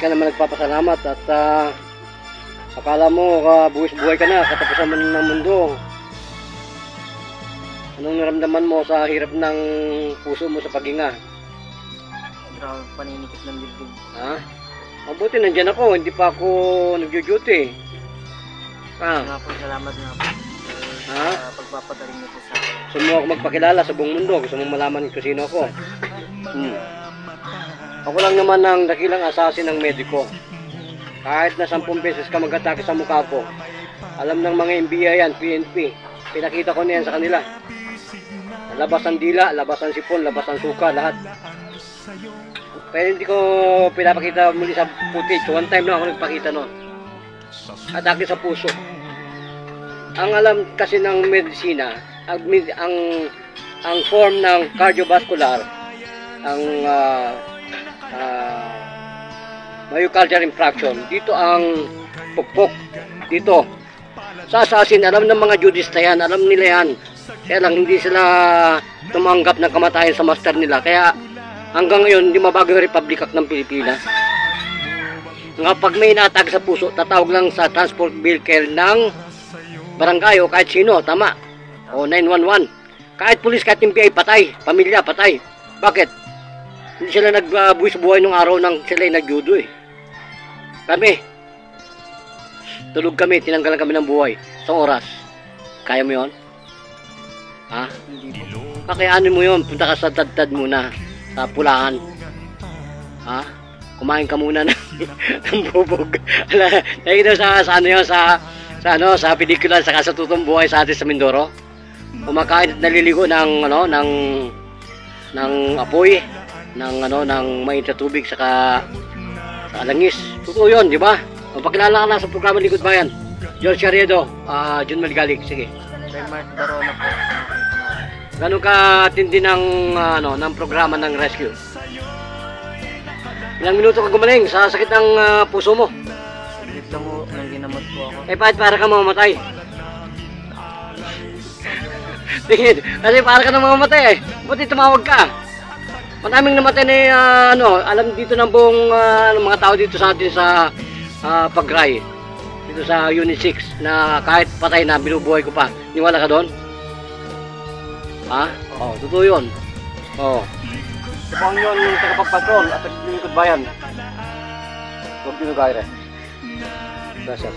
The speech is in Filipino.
ka naman nagpapasalamat at akala mo buwis-buhay ka na, katapusan mo ng mundo. Anong naramdaman mo sa hirap ng puso mo sa paghinga? Grabe, paninikip ng dibdib. Ha? Mabuti nandyan ako, hindi pa ako nag-duty. Nga po, salamat nga po. Ha? Pagpapadaling niyo po sa akin. Gusto mo ako magpakilala sa buong mundo, gusto mo malaman kung sino ako. Ako lang naman ang dakilang assassin ng mediko. Kahit na 10 beses ka mag-atake sa mukha ko, alam ng mga NBI yan, PNP. Pinakita ko niyan sa kanila. Labas ang dila, labas ang sipon, labas ang suka, lahat. Pero hindi ko pinapakita muli sa footage. One time lang ako nagpakita noon. Atake sa puso. Ang alam kasi ng medisina, ang form ng cardiovascular, ang myocardial infarction, dito ang pukpok. Dito. Sa assassin, alam ng mga judista yan, alam nila yan. Kaya lang hindi sila tumanggap ng kamatayan sa master nila. Kaya hanggang ngayon hindi mabago yung Republic Act ng Pilipinas. Nga pag may inaatake sa puso, tatawag lang sa transport vehicle ng barangay o kahit sino, tama. O 911. Kahit pulis, kahit NBI, patay. Pamilya, patay. Bakit? Hindi sila nagbuwis-buhay nung araw nang sila nagjudo eh. Kami, tulog kami, tinanggalan kami ng buhay. Isang oras. Kaya mo yun? Ha? Kakayanin mo yun. Punta ka sa Tadtad muna. Sa Pulahan. Ha? Kumain ka muna ng bubog. Nakita sa ano yun, sa pelikula, sa Tutong Buhay sa atin sa Mindoro. Kumakain at naliligo ng apoy, ng mainit na tubig sa langis. Totoo yun, di ba? Magpakilala ka na sa programa Likod Bayan. George Carriedo, Jun Maligalig, sige. Mark Barona po. Gano'n ka tindi ng programa ng rescue? Ilang minuto ka gumaling sa sakit ng puso mo? Saglit lang po, nang ginamot po ako. Eh, bakit para ka mamamatay? Tingin, kasi para ka na mamamatay eh. Buti tumawag ka. Maraming namatay na alam dito ng buong mga tao dito sa atin sa Pagray. Dito sa Unit 6 na kahit patay na binubuhay ko pa. Niwala ka doon? Ha? Oo, totoo yun. Oo. Ito pang yun yung tagapagpatrol at Likod Bayan. Huwag dinugay rin. Gracias.